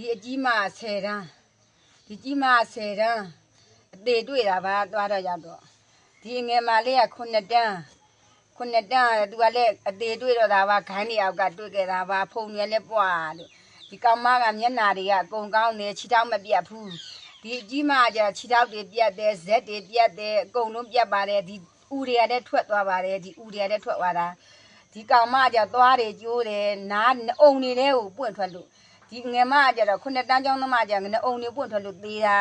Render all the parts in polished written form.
ဒီအကြီးမ10တန်းဒီကြီးမ10တန်းအသေးတွေ့တာပါသွားတော့ရောက်တော့ဒီငယ်မလေးက9တန်းသူကလည်းအသေးတွေ့တော့တာပါခိုင်းနေအောက်ကတွေ့ခဲ့တာပါဖုံရလည်းပွားလို့ဒီကောင်မကမျက်နာတွေကအကုန်ကောင်းနေခြေထောက်မပြတ်ဘူးဒီအကြီးမကခြေထောက်တွေပြတ်တယ်ဇက်တွေပြတ်တယ်အကုန်လုံးပြတ်ပါတယ်ဒီဥတွေကလည်းထွက်သွားပါတယ်ဒီဥတွေကလည်းထွက်သွားတာဒီကောင်မကသွားတွေကျိုးတယ်နားအုံတွေလည်းကိုပွင့်ထွက်လို့ဒီငယ်မကတော့9တန်းကျောင်းသမားကငယ်အုံတွေပွင့်ထွက်လို့သေးတာ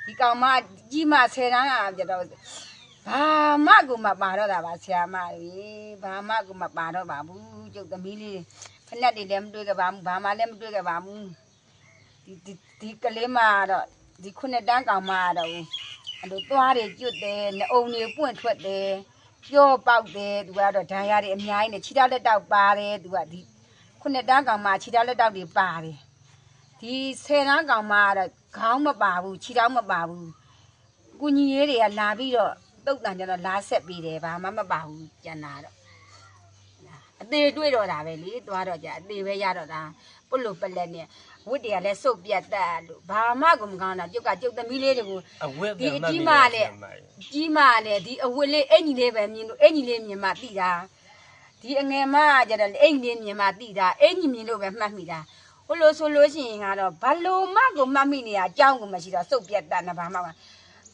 ဒီကောင်မကြီးမ10တန်းကတော့ဘာမှကိုမပါတော့တာပါဆရာမကြီးဘာမှကိုမပါတော့ပါဘူးကျုပ်သမီးလေးဖက်နဲ့တွေလည်းမတွေ့ကြပါဘူးဘာမှလည်းမတွေ့ကြပါဘူးဒီကလေးမတော့ဒီ9တန်းကောင်မတော့အဲ့လိုသွားတွေကျွတ်တယ်နှအုံတွေပွင့်ထွက်တယ်ပြောပေါက်တယ်သူကတော့ဒဏ်ရာတွေအများကြီးနဲ့ခြေထောက်လက်တောက်ပါတယ်သူကဒီ9တန်းကောင်မခြေထောက်လက်တောက်တွေပါတယ်ဒီ10တန်းကောင်မကတော့ခေါင်းမပါဘူးခြေထောက်မပါဘူးကုညီရေးတွေကလာပြီးတော့တုတ်တန်ကျတော့လာဆက်ပြီးတယ်ဘာမှမပါဘူးကျန်တာတော့အသေးတွေ့တော့တာပဲလေသွားတော့ကြအသေးပဲရတော့တာပုတ်လို့ပလက်နဲ့ဝတ်တွေကလည်းစုပ်ပြတ်တက်လို့ဘာမှကိုမကောင်းတာကျုပ်သမီးလေးတွေကိုဒီအကြီးမနဲ့ဒီအဝတ်လေးအင်ကြီးလေးပဲမြင်လို့အင်ကြီးလေးမြင်မှသိတာဒီအငယ်မကကျတော့အင်ကြီးလေးမြင်မှသိတာအင်ကြီးမြင်လို့ပဲမှတ်မိတာဟိုလိုဆိုလို့ရှိရင်ကတော့ဘလို့မှကိုမှတ်မိနေရအကြောင်းကိုမရှိတော့စုပ်ပြတ်တက်နေဘာမှ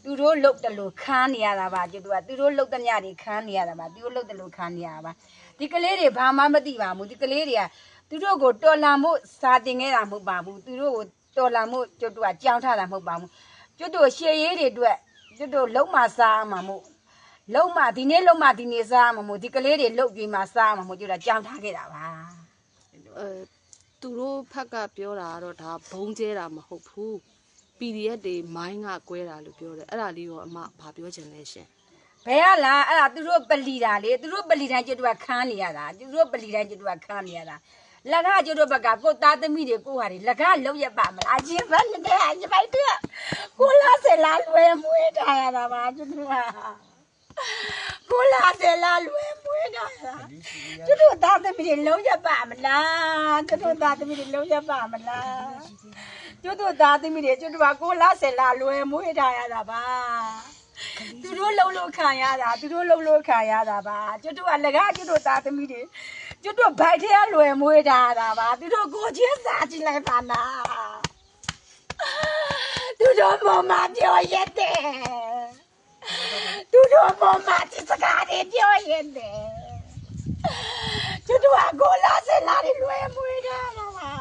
သူတို့လုတ်တယ်လို့ခန်းနေရတာပါကျုပ်ကသူတို့လုတ်တဲ့ညတွေခန်းနေရတာပါသူတို့လုတ်တယ်လို့ခန်းနေရတာပါဒီကလေးတွေဘာမှမသိပါဘူးဒီကလေးတွေကသူတို့ကိုတော်လာမှုစာတင်ခဲ့တာမဟုတ်ပါဘူးသူတို့ကိုတော်လာမှုကျုပ်တို့ကကြောင်းထားတာမဟုတ်ပါဘူးကျုပ်တို့ရှေ့ရေးတွေအတွက်ကျုပ်တို့လုံးမစားမှာမို့လုံးမဒီနေ့လုံးမဒီနေ့စားမှာမို့ဒီကလေးတွေလုတ်ပြီးမှစားမှာမို့ကျုပ်ကကြောင်းထားခဲ့တာပါသူတို့ဖက်ကပြောတာကတော့ဒါဘုံကျဲတာမဟုတ်ဘူး PDF တွေမိုင်းကကွဲတာလို့ပြောတယ်အဲ့ဒါလေးရောအမဘာပြောချင်လဲရှင်ဘယ်ရလားအဲ့ဒါသူတို့ပလီတာလေသူတို့ပလီတိုင်းကျုပ်တို့ကခန်းနေရတာသူတို့ပလီတိုင်းကျုပ်တို့ကခန်းနေရတာလက်ကကျုပ်တို့ဘက်ကကိုသားသမီးတွေကိုဟာတွေလက်ကလုံးရပါမလားအချင်းဘက်နဲ့အချင်းပိုက်တဲ့ကိုလာစလာလွယ်မွေးထားရတာပါကျုပ်တို့ကကိုလာစလာလွယ်မွေးထားတာကျုပ်တို့သားသမီးတွေလုံးရပါမလားကျုပ်တို့သားသမီးတွေလုံးရပါမလားကျုပ်တို့သားသမီးတွေကျုပ်တို့ကကိုလာစလာလွယ်မွေးထားရတာပါသူတို့လှုပ်လို့ခံရတာသူတို့လှုပ်လို့ခံရတာပါကျွတ်တို့ကလကကျွတ်တို့သားသမီးတွေကျွတ်တို့ဘိုက်ထဲကလွယ်မွေးတာပါသူတို့ကိုချင်းစားကြည့်လိုက်ပါလားသူတို့မမပြောရတယ်သူတို့မမဒီစကားတွေပြောရတယ်ကျွတ်တို့ကကိုလာစလာတွေလွယ်မွေးတာပါ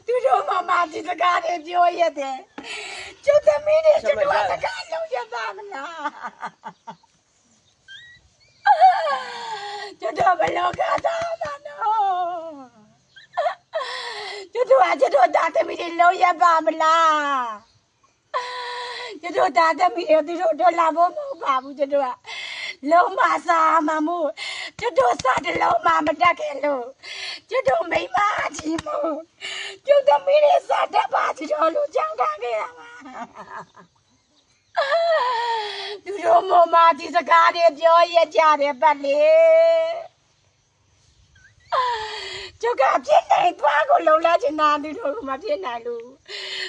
သူတို့မမဒီစကားတွေပြောရတယ်ကျုပ်သမီးတွေကျုပ်တို့စကားလုံးရပါမလားကျုပ်တို့ဘယ်လိုကသားမလို့ကျုပ်တို့သားသမီးတွေလုံးရပါမလားကျုပ်တို့သားသမီးတွေသူတို့တော်လာဖို့မဟုတ်ပါဘူးကျုပ်တို့ကလုံးမစားမမို့ကျုပ်တို့စားတယ်လုံးမမတက်ခဲ့လို့ကျုပ်တို့မိမကြီးမို့ကျုပ်သမီးတွေစားတတ်ပါစီတော်လို့ကြောင်းထားခဲ့တာပါသူတို့မမဒီစကားတွေပြောရကြတယ်ပတ်လေကျုပ်ကပြင်းနေသွားကိုလုံလာချင်တာသူတို့ကမပြင်းနိုင်လို့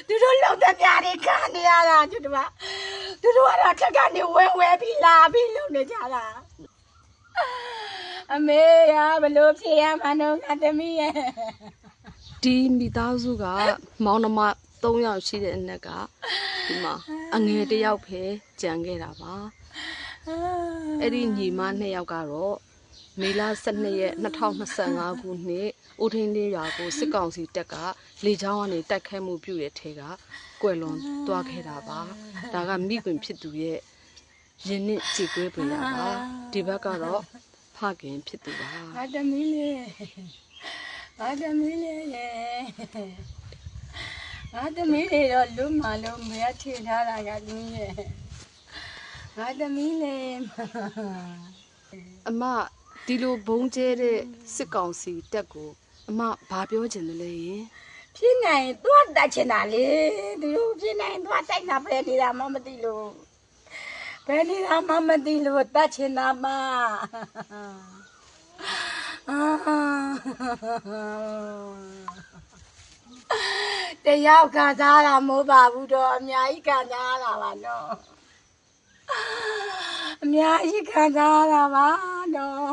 သူတို့လုံတဲ့ပြားတွေခံနေရတာကျုပ်တို့ကသူတို့ကတော့တက်ကနေဝဲပြီးလာပြီးလုံနေကြတာအမေရဘလို့ဖြစ်ရမှန်းတော့ငါသမီးရဲ့ဒီမိသားစုကမောင်နှမ3ယောက်ရှိတဲ့အနက်ကဒီမှာအငယ်1ယောက်ပဲကြံခဲ့တာပါအဲ့ဒီညီမ2ယောက်ကတော့မေလ12ရက်2025ခုနှစ်ဦးထင်းလေးရွာကိုစစ်ကောင်စီတပ်ကလေကြောင်းကနေတိုက်ခိုက်မှုပြုတဲ့ထဲကကွယ်လွန်သွားခဲ့တာပါဒါကမိခင်ဖြစ်သူရဲ့ရင်းနှီးကြည်ကွဲပွေရပါဒီဘက်ကတော့ဖခင်ဖြစ်သူပါငါသမီးလေးငါသမီးလေးငါသမီးလေးတော့လုံးမလုံးမရထင်ထားတာကလူရဲ့ငါသမီးလေးအမဒီလိုဘုံကျဲတဲ့စစ်ကောင်စီတက်ကိုအမဘာပြောချင်တယ်လဲယင်ဖြစ်နိုင်သွားတတ်ချင်တာလေသူတို့ဖြစ်နိုင်သွားတိုက်တာပဲနေတာမှမသိလို့ဘယ်နေတာမှမသိလို့တတ်ချင်တာမှ တယောက်ခံစားရမိုးပါဘူးတော့အများကြီးခံစားရတာပါနော်အများကြီးခံစားရတာပါနော်